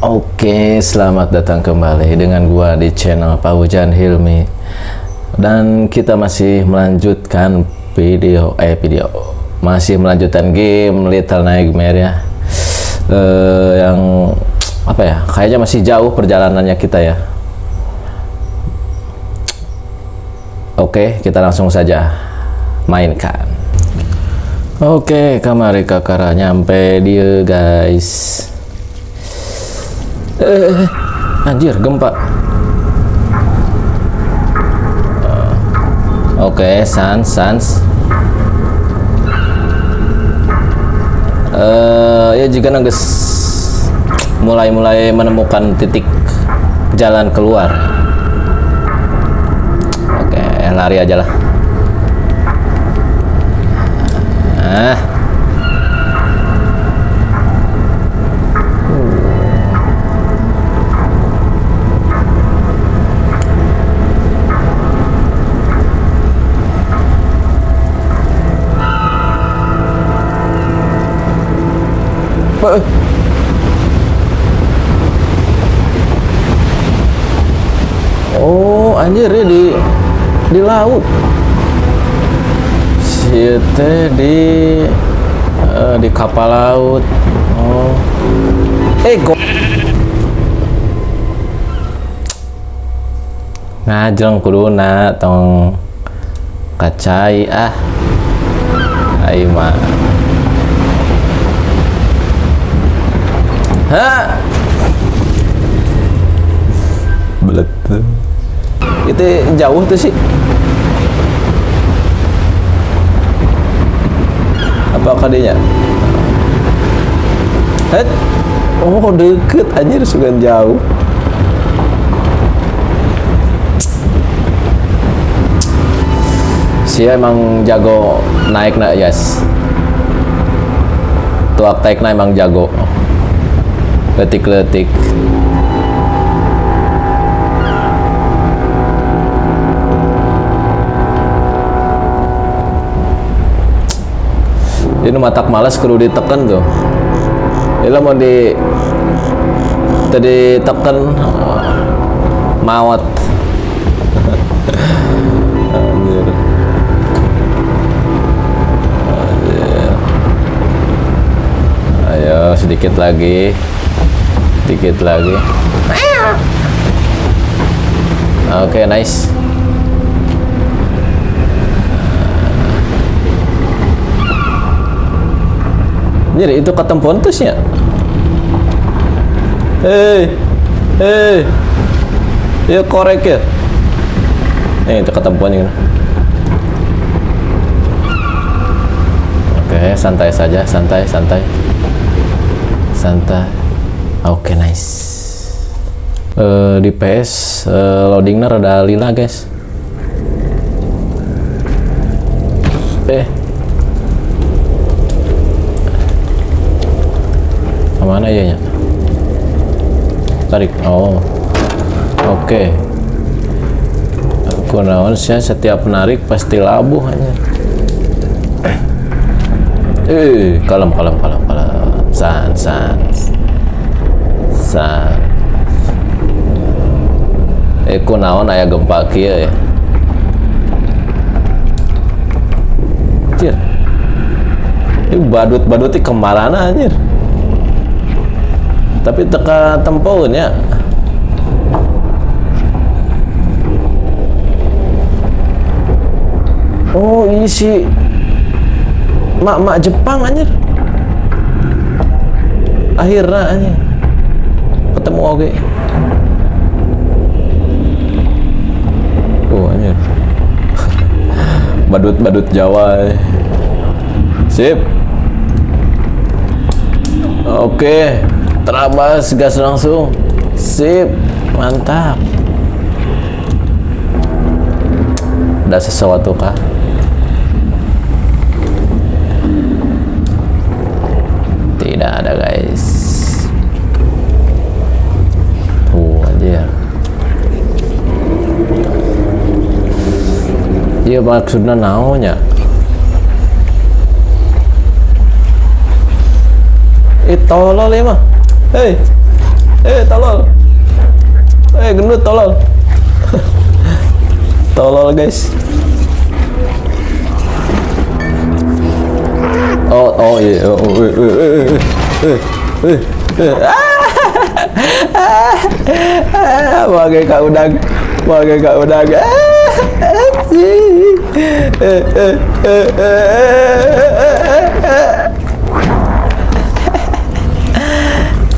Oke, selamat datang kembali dengan gua di channel Pak Hujan Hilmi. Dan kita masih melanjutkan masih melanjutkan game Little Nightmares ya. Yang apa ya? Kayaknya masih jauh perjalanannya kita ya. Oke, kita langsung saja mainkan. Oke, kamari kakara nyampe dia guys. Anjir, gempa. Oke, sans. Ya jika nangges mulai menemukan titik jalan keluar. Oke, lari aja lah. Oh anjir ya di laut. Siete di kapal laut. Oh. Ngajeng kuduna tong kacai ayo mah. Belet itu jauh tuh sih. Apakah dia oh deket anjir sugan jauh. Sia emang jago naik nak yes. Tuak taik na emang jago. Letik. Ini matak malas kudu ditekan tuh. Ila mau tadi tekan mawat. Anjir. Ayo sedikit lagi. Oke, nice. Jadi itu ketempuan tusnya. Ya korek ya. Itu ketempuannya. Oke, santai saja, santai. Oke, nice. Di PS loadingnya rada lila guys. Kemana ya nya? Tarik. Oh, oke. Aku naon sih setiap menarik pasti labuh hanya. Kalem. San. Ku naon aya gempa kieu ya. Anjir. Ini badut kemarana anjir. Tapi teka tempoun ya. Oh isi mak Jepang anjir. Akhirnya anjir ketemu oke. Anjir. Badut Jawa. Sip. Oke. Terabas gas langsung. Sip. Mantap. Ada sesuatu kah? Tidak ada guys. Anjir. Iya maksudnya naonnya? Tolol ya mah. Hei. Tolol. Gendut tolol. Tolol guys. Oh iya. Bagai Kak Udang.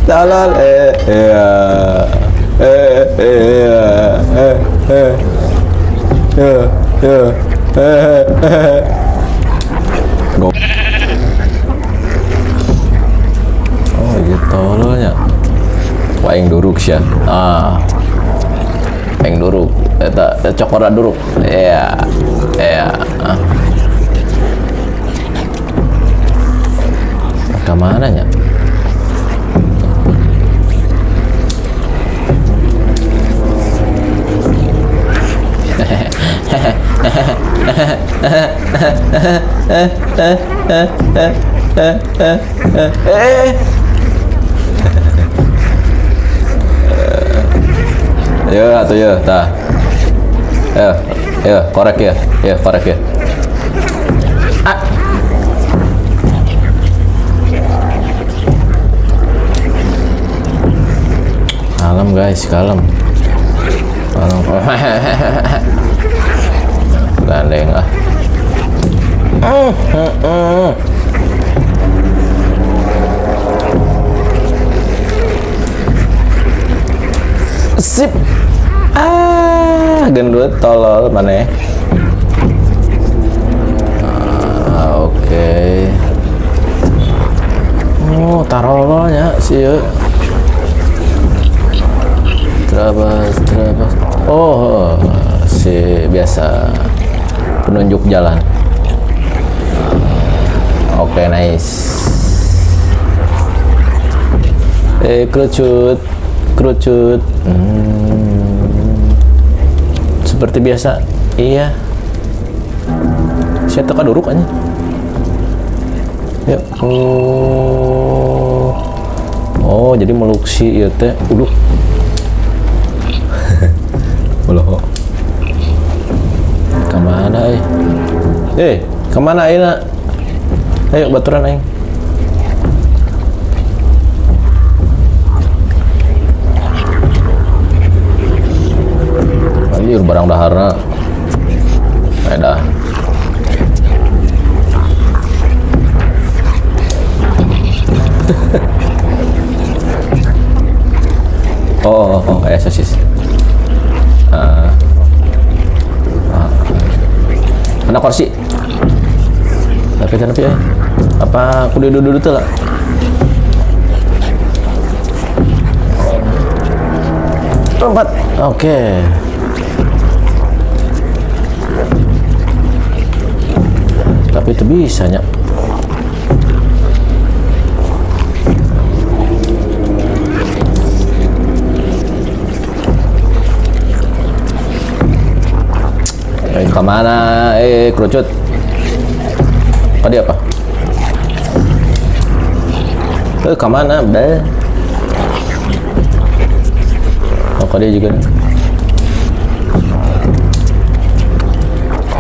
Tolol. Oh iya tololnya. Aing duruk sia. Aing duruk. Eta cokora duruk. Iya. Kemana nya? Ya atuh ya tah. Korek ya. Kalem guys, kalem. Gandeng ah. Sip. Gendut tolol mana? Oke. Oh, tarololnya sih. Terabas. Oh, si biasa penunjuk jalan. Oke, nice. Kerucut. Seperti biasa. Iya. Saya teka duruk aja. Yuk. Oh, jadi meluksi ieu teh. Ulah. Kemana kemana ayeuna? Ayo baturan aing. Anjir barang daharna. Dah. Oh, sosis. Mana kursi? Tapi ya. Apa kudu duduk tuh lah? Lompat. Oke. Tapi itu bisa nya. Kemana? Kerucut. Tadi apa? Kemana? Bel. Oh, dia juga nih.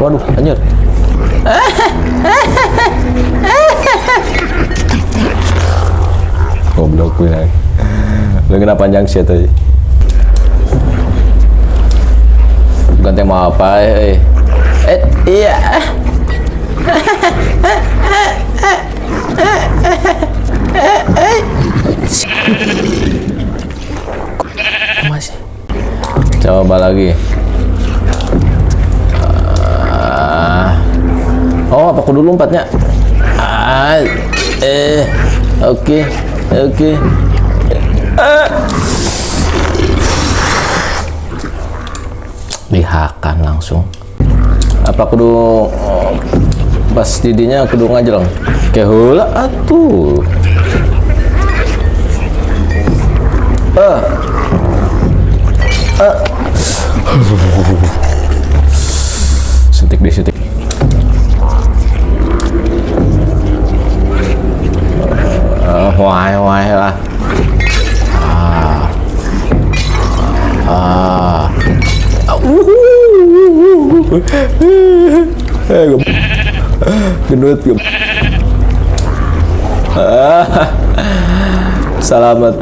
Waduh, anjir. Goblok gue nih. Lu kena panjang sih tadi. Ganti mau apa? Iya. Masih. Coba lagi. Oh, apa kudu lompatnya? Oke. Dihakan langsung. Apa kudu pas didinya kudu ngajeleng? Kayak heula atuh. Sentik di situ. Hoài lah. Gendut selamat.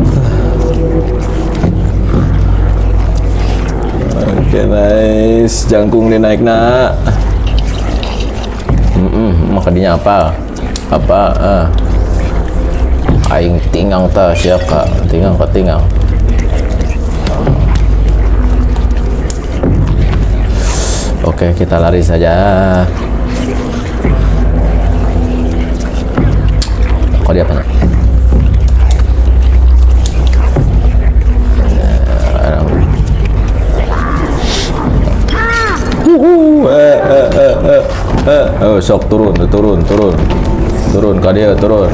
Oke, nice. Jangkung dinaik nak. Makanya apa aing tingang ta siapa tingang. Oke, kita lari saja. Kok dia apa? Oh, sok turun kak dia turun.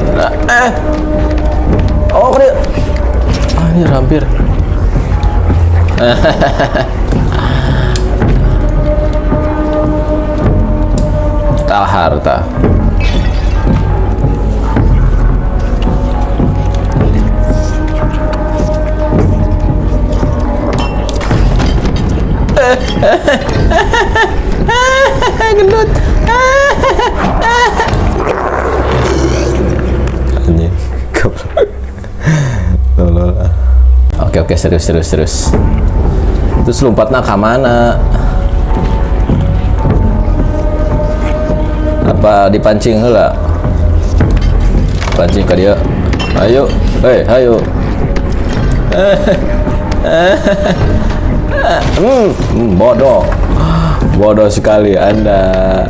Oh, kak dia. Ini hampir. Tak harta. Gendut. Anjing. Oke, serius. Terus lompatnya ke mana? Apa dipancing heula? Pancing ke dia. Ayo. Ayo. Bodoh sekali Anda.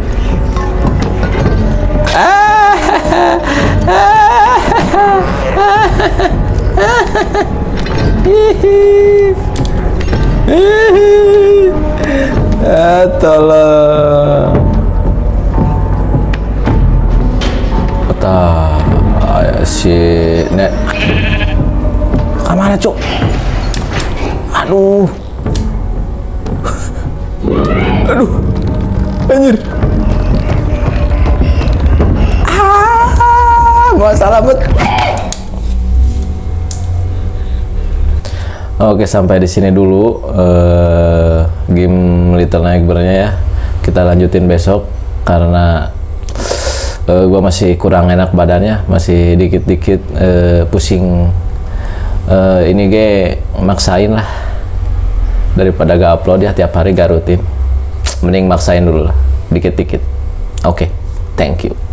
Tolong. Si Nek. Kemana, Cuk? Aduh, anjir. Masalah bet. Oke, sampai di sini dulu game Little Nightmare-nya ya. Kita lanjutin besok karena gua masih kurang enak badannya, masih dikit-dikit pusing. Ini maksain lah daripada gak upload ya tiap hari gak rutin, mending maksain dulu lah dikit-dikit. Oke, thank you.